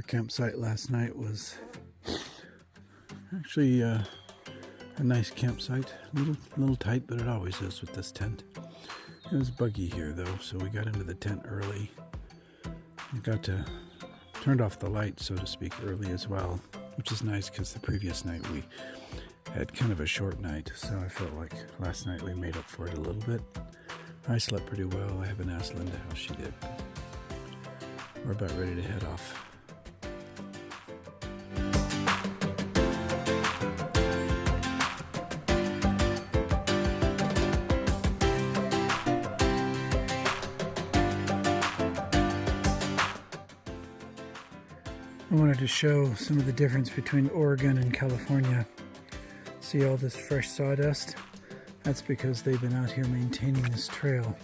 campsite last night was actually a nice campsite. A little tight, but it always is with this tent. It was buggy here though, so we got into the tent early. We turned off the light, so to speak, early as well, which is nice because the previous night we had kind of a short night, so I felt like last night we made up for it a little bit. I slept pretty well. I haven't asked Linda how she did. We're about ready to head off. I wanted to show some of the difference between Oregon and California. See all this fresh sawdust? That's because they've been out here maintaining this trail.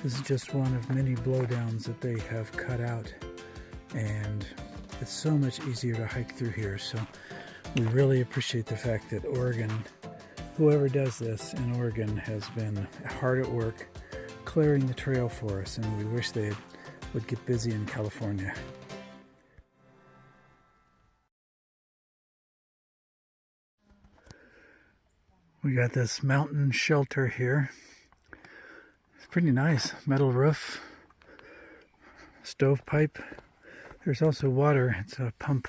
This is just one of many blowdowns that they have cut out, and it's so much easier to hike through here. So we really appreciate the fact that Oregon, whoever does this in Oregon, has been hard at work clearing the trail for us, and we wish they would get busy in California. We got this mountain shelter here. It's pretty nice. Metal roof, stovepipe. There's also water. It's a pump.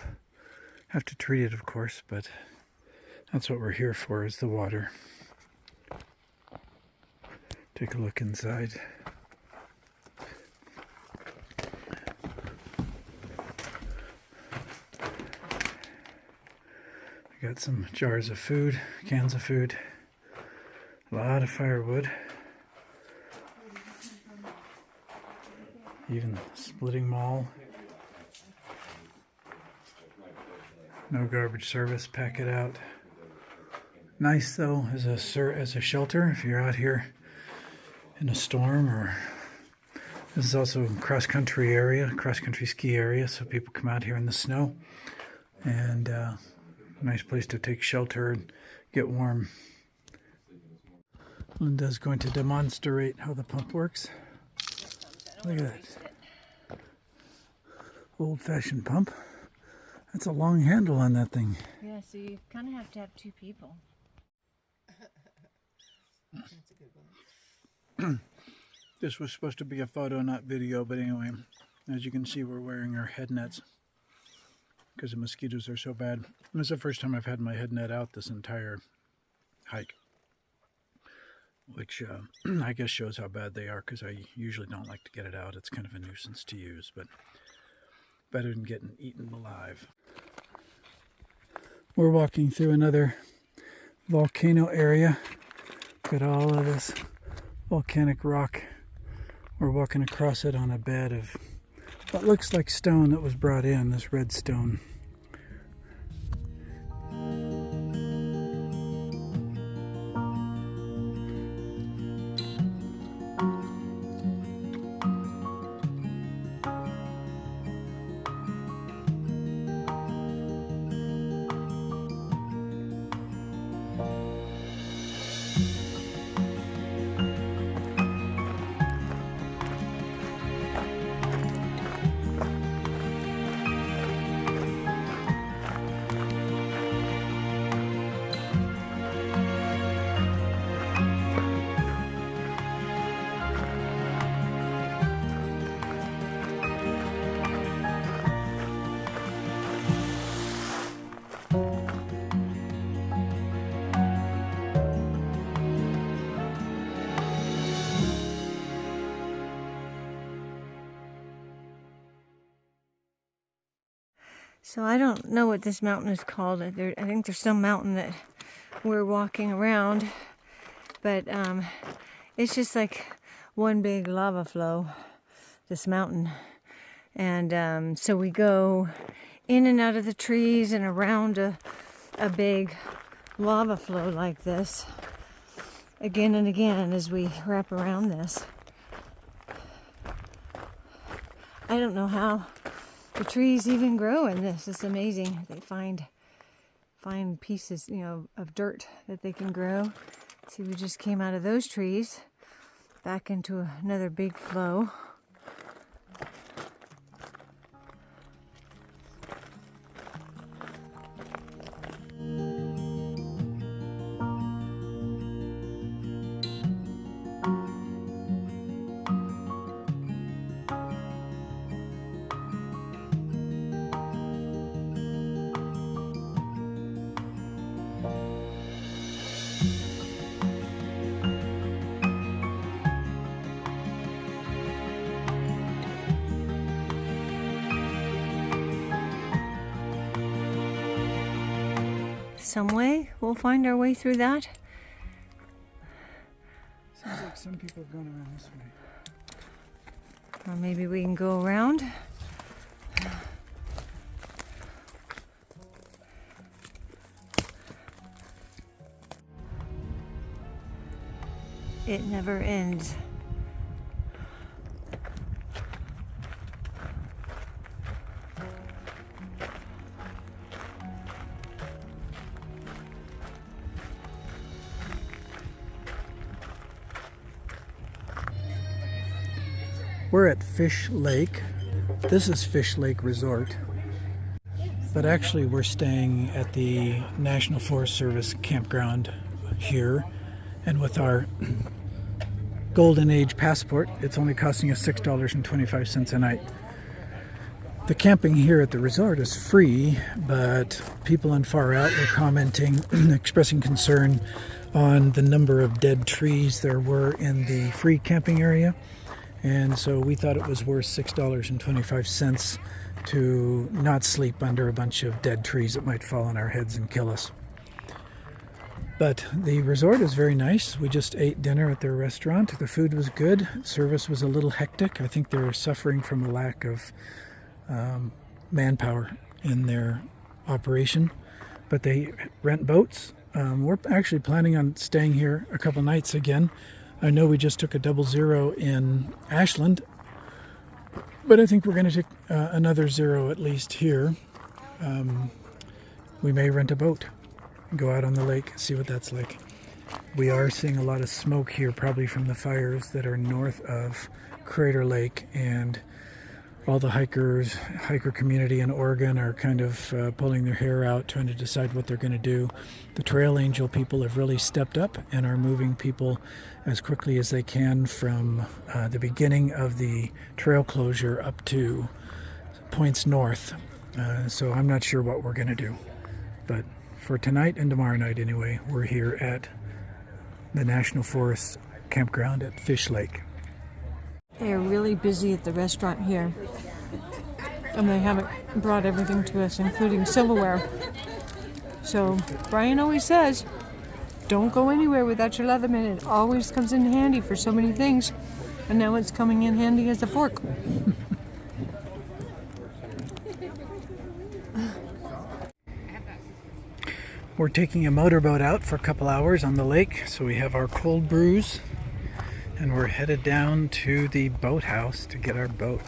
Have to treat it, of course, but that's what we're here for, is the water. Take a look inside. Got some jars of food, cans of food, a lot of firewood, even splitting maul. No garbage service, pack it out. Nice though as a shelter if you're out here in a storm, or this is also a cross-country ski area, so people come out here in the snow, and nice place to take shelter and get warm. Linda's going to demonstrate how the pump works. Look at that. Old-fashioned pump. That's a long handle on that thing. Yeah, so you kind of have to have two people. That's a good one. This was supposed to be a photo, not video, but anyway, as you can see, we're wearing our head nets because the mosquitoes are so bad. This is the first time I've had my head net out this entire hike, which I guess shows how bad they are, because I usually don't like to get it out. It's kind of a nuisance to use, but better than getting eaten alive. We're walking through another volcano area. Got all of this volcanic rock. We're walking across it on a bed of what looks like stone that was brought in, this red stone. So I don't know what this mountain is called. I think there's some mountain that we're walking around, but it's just like one big lava flow, this mountain. And so we go in and out of the trees and around a big lava flow like this again and again as we wrap around this. I don't know how the trees even grow in this. It's amazing. They find pieces, of dirt that they can grow. See, we just came out of those trees back into another big flow. some way. We'll find our way through that. Seems like some people are going around this way. Or maybe we can go around. It never ends. We're at Fish Lake. This is Fish Lake Resort. But actually we're staying at the National Forest Service campground here. And with our Golden Age passport, it's only costing us $6.25 a night. The camping here at the resort is free, but people on Far Out were commenting, expressing concern on the number of dead trees there were in the free camping area. And so we thought it was worth $6.25 to not sleep under a bunch of dead trees that might fall on our heads and kill us. But the resort is very nice. We just ate dinner at their restaurant. The food was good. Service was a little hectic. I think they're suffering from a lack of manpower in their operation. But they rent boats. We're actually planning on staying here a couple nights again. I know we just took a 00 in Ashland, but I think we're going to take another 0 at least here. We may rent a boat and go out on the lake, see what that's like. We are seeing a lot of smoke here, probably from the fires that are north of Crater Lake, and all the hiker community in Oregon are kind of pulling their hair out, trying to decide what they're going to do. The Trail Angel people have really stepped up and are moving people as quickly as they can from the beginning of the trail closure up to points north. So I'm not sure what we're going to do. But for tonight and tomorrow night anyway, we're here at the National Forest campground at Fish Lake. They are really busy at the restaurant here, and they haven't brought everything to us, including silverware. So Brian always says, don't go anywhere without your Leatherman. It always comes in handy for so many things, and now it's coming in handy as a fork. We're taking a motorboat out for a couple hours on the lake, so we have our cold brews. And we're headed down to the boathouse to get our boat.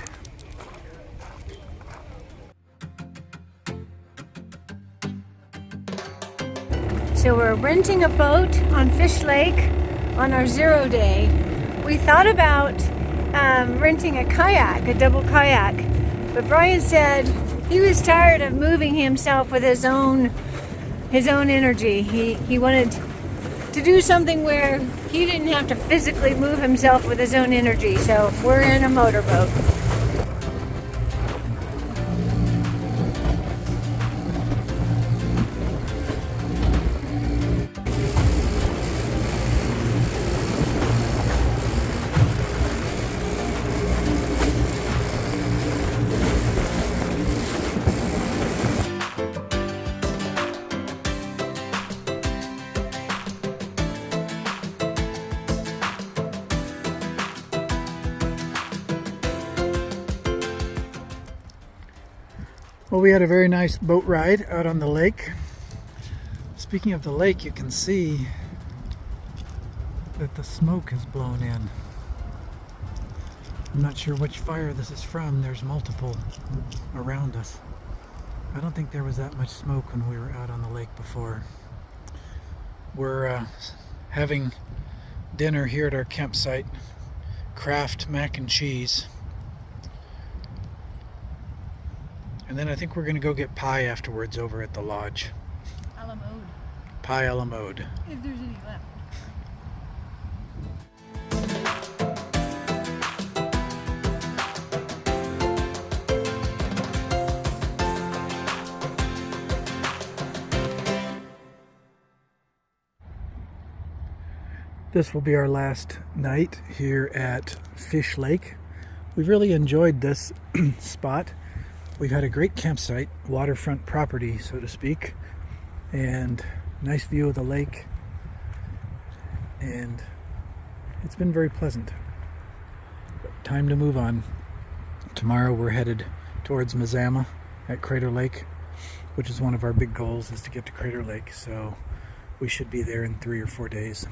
So we're renting a boat on Fish Lake on our 0 day. We thought about renting a kayak, a double kayak, but Brian said he was tired of moving himself with his own energy. He wanted to do something where he didn't have to physically move himself with his own energy, so we're in a motorboat. Well, we had a very nice boat ride out on the lake. Speaking of the lake, you can see that the smoke has blown in. I'm not sure which fire this is from. There's multiple around us. I don't think there was that much smoke when we were out on the lake before. We're having dinner here at our campsite. Kraft mac and cheese. And then I think we're going to go get pie afterwards over at the lodge. A la mode. Pie a la mode. If there's any left. This will be our last night here at Fish Lake. We really enjoyed this spot. We've had a great campsite, waterfront property, so to speak, and nice view of the lake, and it's been very pleasant. But time to move on. Tomorrow we're headed towards Mazama at Crater Lake, which is one of our big goals, is to get to Crater Lake, so we should be there in 3 or 4 days.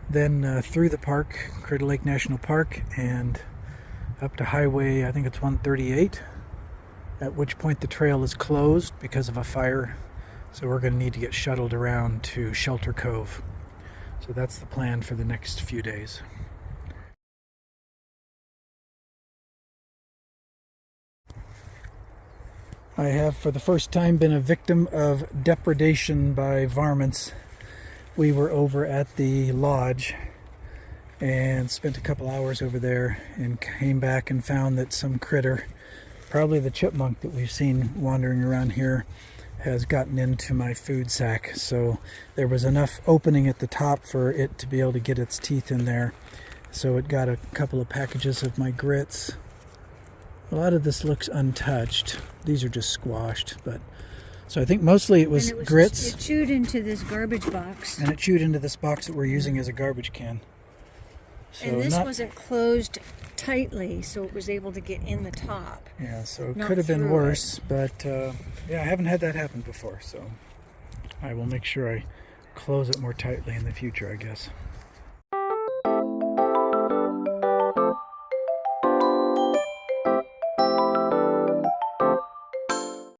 Then through the park, Crater Lake National Park, and up to highway, I think it's 138, at which point the trail is closed because of a fire, so we're going to need to get shuttled around to Shelter Cove. So that's the plan for the next few days. I have for the first time been a victim of depredation by varmints. We were over at the lodge and spent a couple hours over there and came back and found that some critter, probably the chipmunk that we've seen wandering around here, has gotten into my food sack. So there was enough opening at the top for it to be able to get its teeth in there. So it got a couple of packages of my grits. A lot of this looks untouched. These are just squashed, but so I think mostly it was grits. It chewed into this garbage box. And it chewed into this box that we're using as a garbage can. So and this wasn't closed tightly, so it was able to get in the top. Yeah, so it could have been worse, but yeah, I haven't had that happen before, so I will make sure I close it more tightly in the future, I guess.